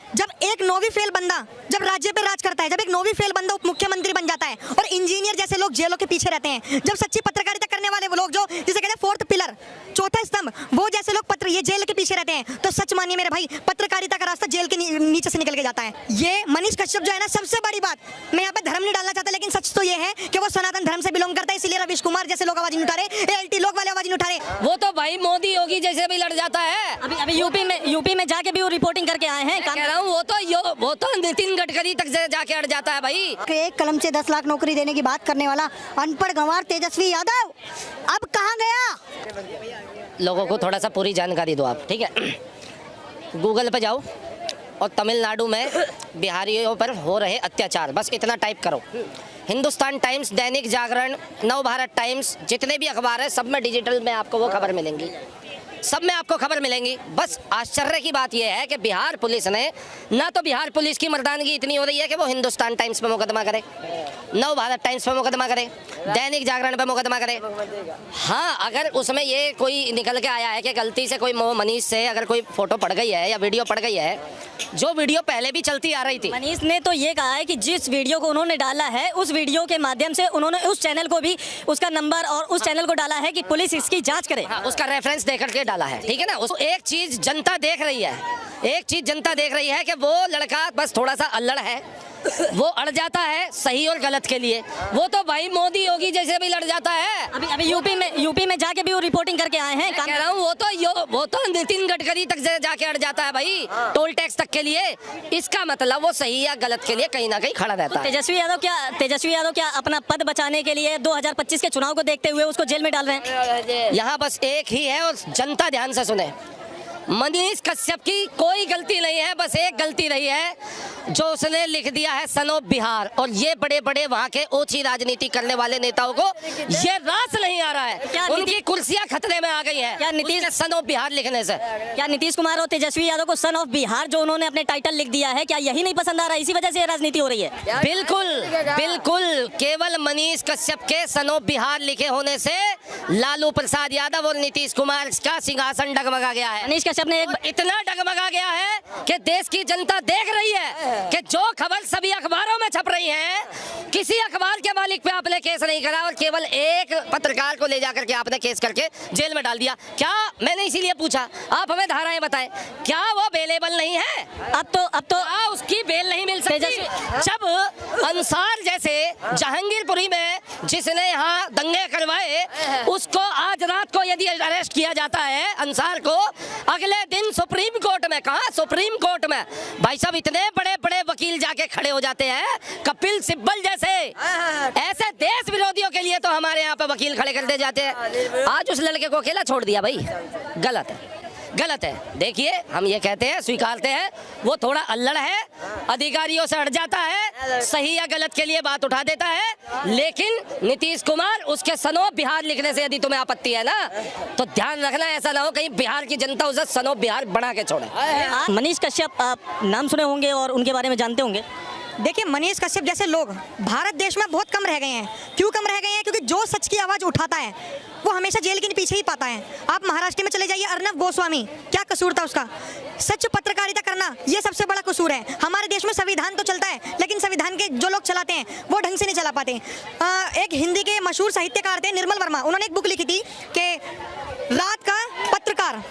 जब एक नौवीं फेल बंदा जब राज्य पे राज करता है, जब एक नौवीं फेल बंदा उप मुख्यमंत्री बन जाता है और इंजीनियर जैसे लोग जेलों के पीछे रहते हैं, जब सच्ची पत्रकारिता करने वाले वो लोग जो जिसे कहते हैं फोर्थ पिलर, चौथा स्तंभ, वो जैसे लोग ये जेल के पीछे रहते हैं, तो सच मानिए मेरे भाई, पत्रकारिता का रास्ता जेल के नीचे से निकल के जाता है। ये मनीष कश्यप जो है ना, सबसे बड़ी बात, मैं यहाँ पे धर्म नहीं डालना चाहता, लेकिन सच तो ये है कि वो सनातन धर्म से बिलोंग करता है, इसलिए रवीश कुमार जैसे लोग आवाज नहीं उठा रहे, एलटी लोग वाले आवाज नहीं उठा रहे। वो तो भाई मोदी योगी जैसे भी लड़ जाता है। अभी यूपी में जाके भी वो रिपोर्टिंग करके आए हैं। कह रहा हूँ वो तो नितिन गडकरी तक जाके अड़ जाता है भाई। एक कलम से 10 लाख नौकरी देने की बात करने वाला अनपढ़ गंवार तेजस्वी यादव अब कहाँ गया? लोगों को थोड़ा सा पूरी जानकारी दो आप, ठीक है। गूगल पे जाओ और तमिलनाडु में बिहारियों पर हो रहे अत्याचार, बस इतना टाइप करो। हिंदुस्तान टाइम्स, दैनिक जागरण, नव भारत टाइम्स, जितने भी अखबार है सब में डिजिटल में आपको वो खबर मिलेंगी, सब में आपको खबर मिलेंगी। बस आश्चर्य की बात यह है कि बिहार पुलिस ने, ना तो बिहार पुलिस की मर्दानगी इतनी हो रही है कि वो हिंदुस्तान टाइम्स पे मुकदमा करे, नव भारत टाइम्स पे मुकदमा करे, दैनिक जागरण पे मुकदमा करे। हाँ, अगर उसमें ये कोई निकल के आया है कि गलती से कोई मनीष से अगर कोई फोटो पड़ गई है या वीडियो पड़ गई है, जो वीडियो पहले भी चलती आ रही थी। मनीष ने तो ये कहा है कि जिस वीडियो को उन्होंने डाला है, उस वीडियो के माध्यम से उन्होंने उस चैनल को भी, उसका नंबर और उस चैनल को डाला है कि पुलिस इसकी जांच करे। हाँ, उसका रेफरेंस देकर के डाला है, ठीक है ना। उस एक चीज जनता देख रही है, एक चीज जनता देख रही है कि वो लड़का बस थोड़ा सा अल्लड़ है, वो अड़ जाता है सही और गलत के लिए। वो तो भाई मोदी योगी जैसे भी लड़ जाता है। अभी यूपी में जाके भी वो रिपोर्टिंग करके आए हैं। कह रहा हूँ वो तो नितिन गडकरी तक जाके अड़ जाता है भाई, टोल टैक्स तक के लिए। इसका मतलब वो सही या गलत के लिए कहीं ना कहीं खड़ा रहता है। तेजस्वी यादव क्या अपना पद बचाने के लिए 2025 के चुनाव को देखते हुए उसको जेल में डाल रहे हैं? यहाँ बस एक ही है और जनता ध्यान से सुने, मनीष कश्यप की कोई गलती नहीं है, बस एक गलती रही है जो उसने लिख दिया है सन ऑफ बिहार। और ये बड़े बड़े वहाँ के ओछी राजनीति करने वाले नेताओं को ये रास नहीं आ रहा है, उनकी कुर्सियां खतरे में आ गई हैं क्या नीतीश सन ऑफ बिहार लिखने से। क्या नीतीश कुमार और तेजस्वी यादव को सन ऑफ बिहार जो उन्होंने अपने टाइटल लिख दिया है, क्या यही नहीं पसंद आ रहा है, इसी वजह से राजनीति हो रही है? बिल्कुल केवल मनीष कश्यप के सन ऑफ बिहार लिखे होने से लालू प्रसाद यादव और नीतीश कुमार का सिंहासन डगमगा गया है। मनीष कश्यप ने इतना डगमगा गया है कि देश की जनता देख रही है कि जो खबर सभी अखबारों में छप रही है, किसी अखबार के मालिक पे आपने केस नहीं करा और केवल एक पत्रकार को ले जाकर के आपने केस करके जेल में डाल दिया। क्या, मैंने इसीलिए पूछा, आप हमें धाराएं बताएं, क्या वो बेलेबल नहीं है? अब तो उसकी बेल नहीं मिल सकती। जब अंसार जैसे जहांगीरपुरी में जिसने यहाँ दंगे करवाए, उसको आज रात को यदि अरेस्ट किया जाता है अंसार को, अगले दिन सुप्रीम कोर्ट में, कहा सुप्रीम कोर्ट में भाई साहब इतने बड़े बड़े वकील जाके खड़े हो जाते हैं, कपिल सिब्बल जैसे। ऐसे देश विरोधियों के लिए तो हमारे यहाँ पे वकील खड़े कर दे जाते हैं। आज उस लड़के को अकेला छोड़ दिया भाई, गलत है। देखिए, हम ये कहते हैं, स्वीकारते हैं, वो थोड़ा अल्लड़ है, अधिकारियों से अड़ जाता है, सही या गलत के लिए बात उठा देता है। लेकिन नीतीश कुमार उसके सन ऑफ बिहार लिखने से यदि तुम्हें आपत्ति है ना, तो ध्यान रखना ऐसा ना हो कहीं बिहार की जनता उसे सन ऑफ बिहार बना के छोड़े। मनीष कश्यप आप नाम सुने होंगे और उनके बारे में जानते होंगे। देखिए, मनीष कश्यप जैसे लोग भारत देश में बहुत कम रह गए हैं। क्यों कम रह गए हैं? क्योंकि जो सच की आवाज़ उठाता है वो हमेशा जेल के पीछे ही पाता है। आप महाराष्ट्र में चले जाइए, अर्नब गोस्वामी, क्या कसूर था उसका? सच पत्रकारिता करना ये सबसे बड़ा कसूर है। हमारे देश में संविधान तो चलता है, लेकिन संविधान के जो लोग चलाते हैं वो ढंग से नहीं चला पाते। एक हिंदी के मशहूर साहित्यकार थे निर्मल वर्मा, उन्होंने एक बुक लिखी थी कि रात का पत्रकार,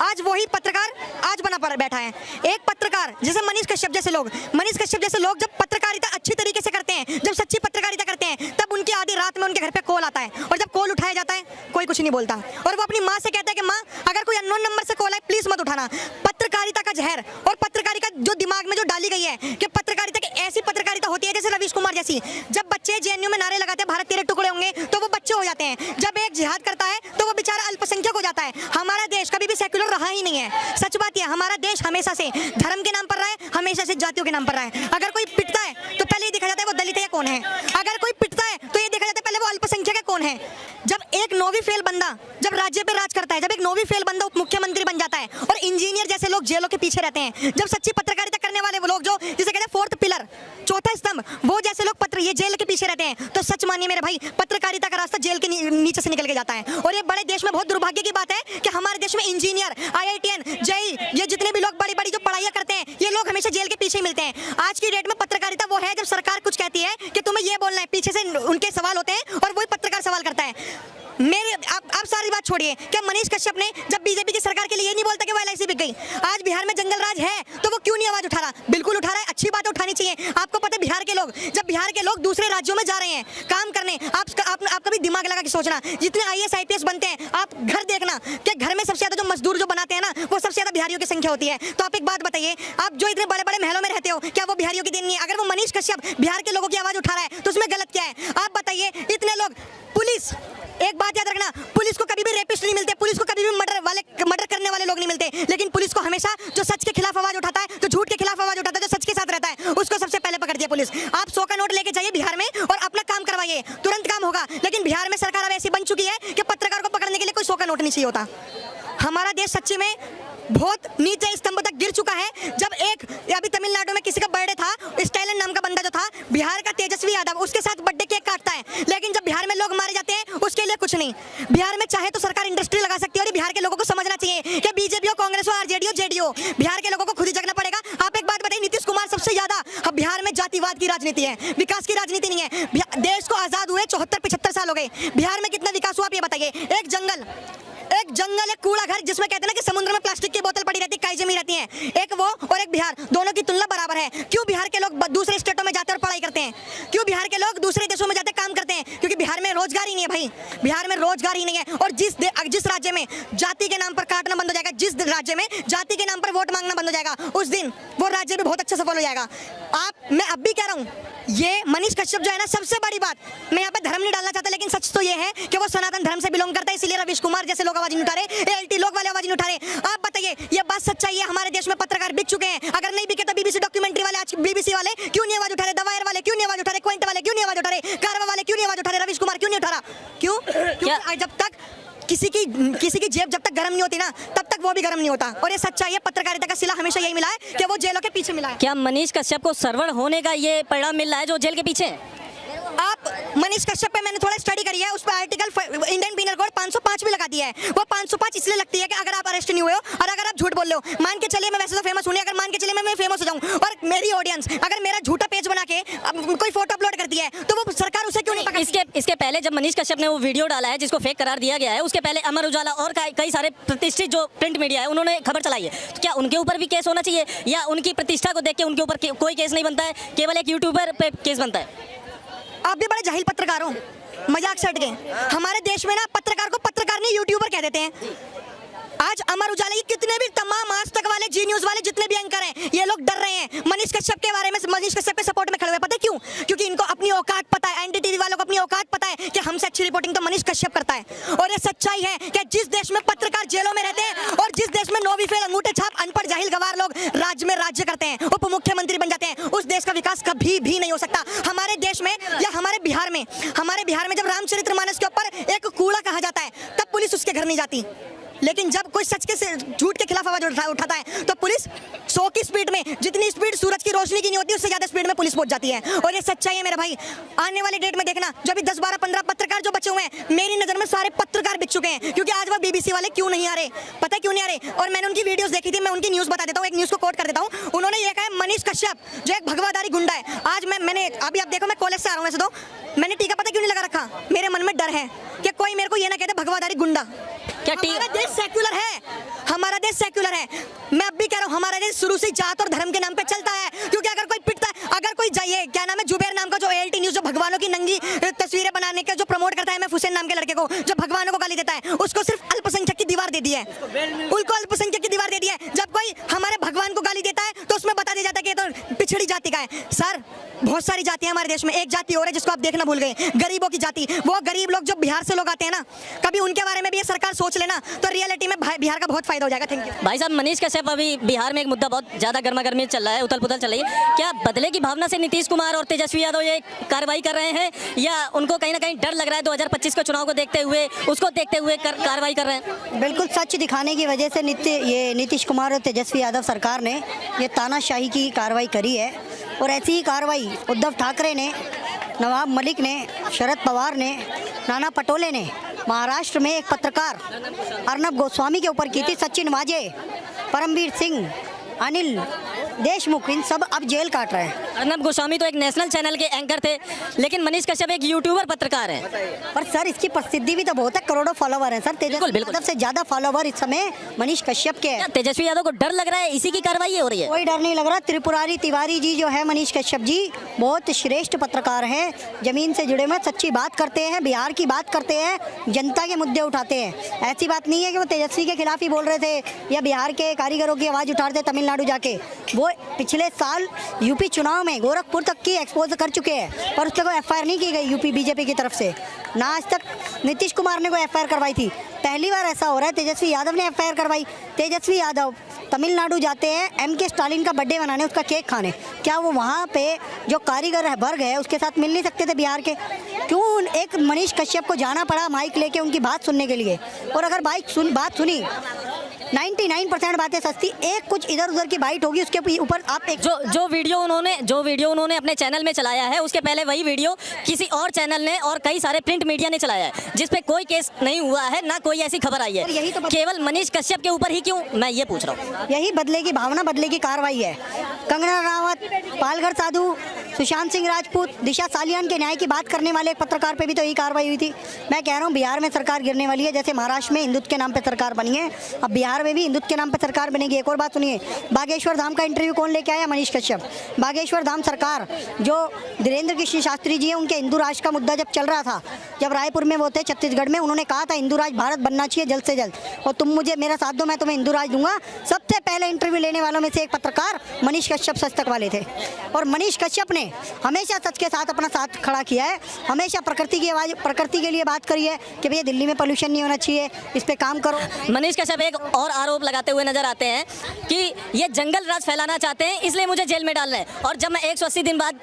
आज वही पत्रकार आज बना पर बैठा है। एक पत्रकार जैसे मनीष कश्यप जैसे लोग जब पत्रकारिता अच्छी तरीके से करते हैं, जब सच्ची पत्रकारिता करते हैं, तब उनकी आधी रात में उनके घर पे कॉल आता है, और जब कॉल उठाया जाता है कोई कुछ नहीं बोलता, और वो अपनी माँ से कहता है कि माँ अगर कोई अननोन नंबर से कॉल आए प्लीज मत उठाना। पत्रकारिता का जहर और पत्रकारिता जो दिमाग में जो डाली गई है कि पत्रकारिता की ऐसी पत्रकारिता होती है जैसे रवीश कुमार जैसी। जब बच्चे जेएनयू में नारे लगाते हैं भारत तेरे टुकड़े होंगे, तो वो बच्चे हो जाते हैं। जब एक जिहाद करता है तो वो बेचारा अल्पसंख्यक हो जाता है। हमारा देश कभी भी सेक्युलर रहा ही नहीं है। सच बात यह, हमारा देश हमेशा से धर्म के नाम पर रहा है, हमेशा से जातियों के नाम पर रहा है। अगर कोई पिटता है तो पहले ये देखा जाता है वो दलित है कौन है। अगर कोई पिटता है तो ये देखा जाता है पहले वो अल्पसंख्यक है कौन है। जब एक नौवीं फेल बंदा जब राज्य पे राज करता है, जब एक नौवीं फेल बंदा उप मुख्यमंत्री बन जाता है और इंजीनियर जैसे लोग जेलों के पीछे रहते हैं, जब सच्ची पत्रकारिता करने वाले वो लोग जो जिसे कहते हैं फोर्थ पिलर, चौथा स्तंभ, वो जैसे लोग ये जेल के पीछे रहते हैं, तो सच मानिए मेरे भाई, पत्रकारिता का रास्ता जेल के नीचे से निकल के जाता है। और ये बड़े देश में बहुत दुर्भाग्य की बात है कि हमारे देश में इंजीनियर, IITN, जेई, ये जितने भी लोग बड़ी बड़ी जो पढ़ाइयाँ करते हैं, ये लोग हमेशा जेल के पीछे मिलते हैं। आज की डेट में पत्रकारिता वो है जब सरकार कुछ कहती है कि तुम्हें ये बोलना है, पीछे से उनके सवाल होते हैं और वही पत्रकार सवाल करता है। मेरे आप सारी बात छोड़िए, क्या मनीष कश्यप ने जब बीजेपी की सरकार के लिए ये नहीं बोलता कि वो LIC बिक गई? आज बिहार में जंगल राज है तो वो क्यों नहीं आवाज उठा रहा? बिल्कुल उठा रहा है, अच्छी बात उठानी चाहिए। आपको पता है बिहार के लोग, जब बिहार के लोग दूसरे राज्यों में जा रहे हैं काम करने, आप कभी दिमाग लगा के सोचना, जितने IAS IPS बनते हैं, आप घर देखना कि घर में सबसे ज्यादा जो मजदूर जो बनाते हैं ना, वो सबसे ज्यादा बिहारियों की संख्या होती है। तो आप एक बात बताइए, आप जो इतने बड़े बड़े महलों में रहते हो, क्या वो बिहारियों की देन नहीं है? अगर वो मनीष कश्यप बिहार के लोगों की आवाज उठा रहा है तो उसमें गलत क्या है? आप बताइए, इतने लोग, पुलिस, एक बात याद रखना, पुलिस को कभी भी रेपिस्ट नहीं मिलते, पुलिस को कभी भी मर्डर करने वाले लोग नहीं मिलते, लेकिन पुलिस को हमेशा जो सच के खिलाफ आवाज उठाता है, जो झूठ के खिलाफ आवाज उठाता है, जो सच के साथ रहता है, उसको सबसे पहले पकड़ती है पुलिस। आप 100 का नोट लेके जाइए बिहार में और अपना काम करवाइए, तुरंत काम होगा। लेकिन बिहार में सरकार अब ऐसी बन चुकी है कि पत्रकार को पकड़ने के लिए कोई 100 का नोट नहीं चाहिए होता। हमारा देश सच्ची में बहुत नीचे स्तंभ तक गिर चुका है। जब अभी तमिलनाडु में किसी का बर्थडे था, स्टालिन नाम का बंदा जो था, बिहार का तेजस्वी यादव, उसके साथ बर्थडे केक काटता है, लेकिन जब बिहार में लोग मारे जाते हैं उसके लिए कुछ नहीं। बिहार में चाहे तो सरकार इंडस्ट्री लगा सकती है और बिहार के लोगों को समझना चाहिए कि बीजेपी हो, कांग्रेस हो, RJD हो, JD हो, बिहार के लोगों को खुद ही जगना पड़ेगा। आप एक बात बताइए, नीतीश कुमार सबसे ज्यादा, अब बिहार में जातिवाद की राजनीति है, विकास की राजनीति नहीं है। देश को आजाद हुए 74-75 साल हो गए, बिहार में कितना विकास हुआ आप ये बताइए? एक जंगल, एक कूड़ा घर, जिसमें कहते हैं ना कि समुद्र में प्लास्टिक की बोतल पड़ी रहती है, काई जमी रहती है, एक वो और एक बिहार, दोनों की तुलना बराबर है। क्यों बिहार के लोग दूसरे स्टेटों में जाते हैं और पढ़ाई करते हैं? क्यों बिहार के लोग दूसरे देशों में जाते काम करते हैं? क्योंकि बिहार में रोजगार ही नहीं है भाई, बिहार में रोजगार ही नहीं है। और जिस राज्य में जाति के नाम पर काटना बंद हो जाएगा, जिस राज्य में जाति के नाम पर वोट मांगना बंद हो जाएगा, उस दिन वो राज्य भी बहुत अच्छा सफल हो जाएगा। मैं अब भी कह रहा हूँ, ये मनीष कश्यप जो है ना, सबसे बड़ी बात, मैं यहाँ पे धर्म नहीं डालना चाहता, लेकिन सच तो ये है कि वो सनातन धर्म से बिलोंग करता है, इसलिए रवीश कुमार जैसे लोग आवाज नहीं उठा रहे, ALT लोग वाले आवाज नहीं उठा रहे। आप बताइए, ये बात सच्चाई है, हमारे देश में पत्रकार बिक चुके हैं। अगर नहीं बिके तो BBC डॉक्यूमेंट्री वाले, आज BBC वाले क्यों नहीं आवाज उठा रहे? दवायर वाले क्यों नहीं आवाज उठा रहे? क्विंट वाले क्यों नहीं आवाज उठा रहे? कारवा वाले क्यों नहीं आवाज उठा रहे? रवीश कुमार क्यों नहीं उठा रहा? क्यों? क्योंकि जब तक किसी की जेब जब तक गर्म नहीं होती ना, तब तक वो भी गर्म नहीं होता। और ये सच्चाई है, पत्रकारिता का सिला हमेशा यही मिला है कि वो जेलों के पीछे मिला है। क्या मनीष कश्यप को सर्वण होने का ये परिणाम मिल रहा है जो जेल के पीछे है? आप मनीष कश्यप पे मैंने थोड़ा स्टडी करी है, उस पर आर्टिकल इंडियन पीनल कोड 505 भी लगा दिया है। वो 505 इसलिए लगती है कि अगर आप अरेस्ट नहीं हुए हो और अगर आप झूठ बोल रहे हो, मान के चलिए मैं वैसे तो फेमस हूं नहीं, अगर मान के चलिए मैं फेमस हो जाऊं और मेरी ऑडियंस अगर मेरा झूठा पेज बना के कोई फोटो अपलोड करती है, तो वो सरकार उसे क्यों नहीं पकड़ती? इसके पहले जब मनीष कश्यप ने वो वीडियो डाला है जिसको फेक करार दिया गया है, उसके पहले अमर उजाला और कई सारे प्रतिष्ठित जो प्रिंट मीडिया है उन्होंने खबर चलाई है, तो क्या उनके ऊपर भी केस होना चाहिए या उनकी प्रतिष्ठा को देख के उनके ऊपर कोई केस नहीं बनता है, केवल एक यूट्यूबर पे केस बनता है? आप भी बड़े जाहिल पत्रकार हो, मजाक सट गए। हमारे देश में ना पत्रकार को पत्रकार नहीं यूट्यूबर कह देते हैं। आज अमर उजाला की कितने भी तमाम आज तक वाले, जी न्यूज वाले जितने भी एंकर हैं, ये लोग डर रहे हैं मनीष कश्यप के बारे में, मनीष कश्यप के सपोर्ट में खड़े हुए। पता है क्यों? क्योंकि इनको अपनी औकात पता है, NDTV वालों को अपनी औकात पता है कि हमसे अच्छी रिपोर्टिंग तो मनीष कश्यप करता है। और ये सच्चाई है कि जिस देश में पत्रकार जेलों में रहते हैं और जिस देश में नौवीं फेल, अंगूठे छाप, अनपढ़ जाहिल गवार लोग राज्य में राज्य करते हैं, उप मुख्यमंत्री बन जाते हैं, उस देश का विकास कभी भी नहीं हो सकता। हमारे देश में या हमारे बिहार में जब रामचरितमानस के ऊपर एक कूड़ा कहा जाता है, तब पुलिस उसके घर नहीं जाती, लेकिन जब कोई सच के झूठ के खिलाफ आवाज उठाता है तो पुलिस 100 की स्पीड में, जितनी स्पीड सूरज की रोशनी की नहीं होती उससे ज्यादा स्पीड में पुलिस पहुंच जाती है। और ये सच्चाई है मेरे भाई। आने वाले डेट में देखना, जो अभी 10, 12, 15 पत्रकार जो बचे हुए हैं, मेरी नजर में सारे पत्रकार बिक चुके हैं। क्योंकि आज वो BBC वाले क्यों नहीं आ रहे? पता है क्यों नहीं आ रहे? और मैंने उनकी वीडियोस देखी थी, मैं उनकी न्यूज बता देता हूँ, एक न्यूज को कोट कर देता हूँ। उन्होंने ये कहा है, मनीष कश्यप जो एक भगवादारी गुंडा है। आज मैंने अभी आप देखो, मैं कॉलेज से आ रहा हूँ, वैसे तो मैंने टीका पता क्यों नहीं लगा रखा? मेरे मन में डर है कि कोई मेरे को ये ना कहते भगवादारी गुंडा। क्या हमारा देश सेक्युलर है, हमारा देश सेक्युलर है। मैं अब भी कह रहा हूँ, हमारा देश शुरू से जात और धर्म के नाम पे चलता है। क्योंकि अगर कोई पिटता है, अगर कोई जाइए, क्या नाम है, जुबैर नाम का जो ALT न्यूज जो भगवानों की नंगी तस्वीरें बनाने के जो प्रमोट करता है, मैं हुसैन नाम के लड़के को जो भगवानों को गाली देता है, उसको सिर्फ अल्पसंख्यक की दीवार दे दी है, उनको अल्पसंख्यक की दीवार दे दी है। जब कोई हमारे भगवान को गाली देता है तो उसमें बता दिया जाता है कि ये तो पिछड़ी जाति का है। सर, बहुत सारी जातियां हमारे देश में, एक जाति और है जिसको आप देखना भूल गए, गरीबों की जाति। वो गरीब लोग जो बिहार से लोग आते हैं ना, कभी उनके बारे में भी ये सरकार सोच लेना तो रियलिटी में बिहार का बहुत फायदा हो जाएगा। थैंक यू भाई साहब। मनीष कश्यप, अभी बिहार में एक मुद्दा बहुत ज्यादा गर्मा-गर्मी चल रहा है, उथल पुथल चल रही है। क्या बदले की भावना से नीतीश कुमार और तेजस्वी यादव ये कार्रवाई कर रहे हैं या उनको कहीं ना कहीं डर लग रहा है 2025 के चुनाव को देखते हुए, उसको देखते हुए कार्रवाई कर रहे हैं? बिल्कुल सच दिखाने की वजह से नीतीश कुमार और तेजस्वी यादव सरकार ने ये तानाशाही की कार्रवाई करी है। और ऐसी ही कार्रवाई उद्धव ठाकरे ने नवाब मलिक ने, शरद पवार ने, नाना पटोले ने महाराष्ट्र में एक पत्रकार अर्नब गोस्वामी के ऊपर की थी। सचिन वाजे, परमवीर सिंह, अनिल देशमुख, इन सब अब जेल काट रहे हैं। अर्नब गोस्वामी तो एक नेशनल चैनल के एंकर थे, लेकिन मनीष कश्यप एक यूट्यूबर पत्रकार हैं। पर सर इसकी प्रसिद्धि भी तो बहुत है, करोड़ों फॉलोवर हैं सर। तेजस्वी यादव से ज्यादा फॉलोवर इस समय मनीष कश्यप के हैं। क्या तेजस्वी यादव को डर लग रहा है इसी की कार्रवाई हो रही है? कोई डर नहीं लग रहा। त्रिपुरारी तिवारी जी जो है, मनीष कश्यप जी बहुत श्रेष्ठ पत्रकार हैं, जमीन से जुड़े हुए, सच्ची बात करते हैं, बिहार की बात करते हैं, जनता के मुद्दे उठाते हैं। ऐसी बात नहीं है कि वो तेजस्वी के खिलाफ ही बोल रहे थे या बिहार के कारीगरों की आवाज़ उठा रहे थे तमिलनाडु जाके। वो पिछले साल यूपी चुनाव में गोरखपुर तक की एक्सपोज कर चुके हैं, पर उस पर कोई एफआईआर नहीं की गई यूपी बीजेपी की तरफ से। ना आज तक नीतीश कुमार ने कोई एफआईआर करवाई थी। पहली बार ऐसा हो रहा है तेजस्वी यादव ने एफआईआर करवाई। तेजस्वी यादव तमिलनाडु जाते हैं एमके स्टालिन का बर्थडे मनाने, उसका केक खाने। क्या वो वहाँ पे जो कारीगर है, वर्ग है, उसके साथ मिल नहीं सकते थे बिहार के? क्यों एक मनीष कश्यप को जाना पड़ा माइक लेके उनकी बात सुनने के लिए? और अगर बात सुनी 99% बातें सस्ती, एक कुछ इधर उधर की बाइट होगी, उसके ऊपर आप एक जो वीडियो उन्होंने अपने चैनल में चलाया है, उसके पहले वही वीडियो किसी और चैनल ने और कई सारे प्रिंट मीडिया ने चलाया है, जिस पे कोई केस नहीं हुआ है, ना कोई ऐसी खबर आई है। यही तो केवल मनीष कश्यप के ऊपर ही क्यों, मैं ये पूछ रहा हूँ। यही बदले की भावना, बदले की कार्रवाई है। कंगना रनावत, पालघर साधु, सुशांत सिंह राजपूत, दिशा सालियान के न्याय की बात करने वाले एक पत्रकार पे भी तो यही कार्रवाई हुई थी। मैं कह रहा हूँ बिहार में सरकार गिरने वाली है, जैसे महाराष्ट्र में हिंदुत्व के नाम पे सरकार बनी है, अब बिहार में भी हिंदुत्व के नाम पे सरकार बनेगी। एक और बात सुनिए, बागेश्वर धाम का इंटरव्यू कौन लेके आया? मनीष कश्यप। बागेश्वर धाम सरकार जो धीरेन्द्र कृष्ण शास्त्री जी हैं, उनके हिंदू राष्ट्र का मुद्दा जब चल रहा था, जब रायपुर में वो थे छत्तीसगढ़ में, उन्होंने कहा था हिंदू राज भारत बनना चाहिए जल्द से जल्द, और तुम मुझे मेरा साथ दो, मैं तुम्हें हिंदू राज दूंगा। सबसे पहले इंटरव्यू लेने वालों में से एक पत्रकार मनीष कश्यप सच तक वाले थे। और मनीष कश्यप ने हमेशा सच के साथ अपना साथ खड़ा किया है, हमेशा प्रकृति की आवाज़, प्रकृति के लिए बात करी है कि भैया दिल्ली में पोल्यूशन नहीं होना चाहिए, इस पे काम करो। मनीष कश्यप एक और आरोप लगाते हुए नजर आते हैं कि ये जंगल राज फैलाना चाहते हैं, इसलिए मुझे जेल में डाल रहे हैं, और जब मैं 180 दिन बाद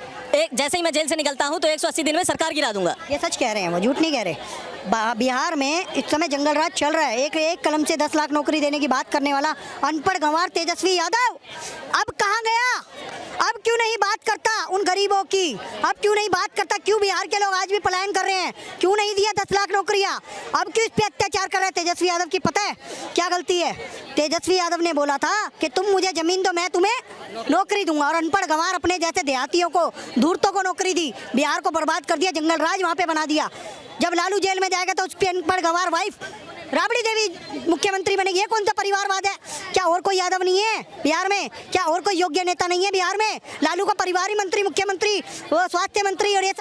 जैसे ही मैं जेल से निकलता हूं तो 180 दिन में सरकार गिरा दूंगा। ये सच कह रहे हैं, वो झूठ नहीं कह रहे। बिहार में इस समय जंगल राज चल रहा है। एक कलम से 10 लाख नौकरी देने की बात करने वाला अनपढ़ गंवार तेजस्वी यादव अब कहाँ गया? अब क्यों नहीं बात करता उन गरीबों की? अब क्यों नहीं बात करता? क्यों बिहार के लोग आज भी पलायन कर रहे हैं? क्यों नहीं दिया 10 लाख नौकरियां? अब क्यों इस पे अत्याचार कर रहे हैं तेजस्वी यादव की? पता है क्या गलती है? तेजस्वी यादव ने बोला था कि तुम मुझे जमीन दो, मैं तुम्हें नौकरी दूंगा, और अनपढ़ गंवार अपने जैसे देहातियों को, धूर्तों को नौकरी दी, बिहार को बर्बाद कर दिया, जंगल राज वहाँ पे बना दिया। जब लालू जेल में जाएगा तो उस पे अनपढ़ गंवार वाइफ राबड़ी देवी मुख्यमंत्री बनेगी। ये कौन सा परिवारवाद है? क्या और कोई यादव नहीं है बिहार में? क्या और कोई योग्य नेता नहीं है बिहार में? लालू का परिवार ही मंत्री, मुख्यमंत्री, स्वास्थ्य मंत्री और ये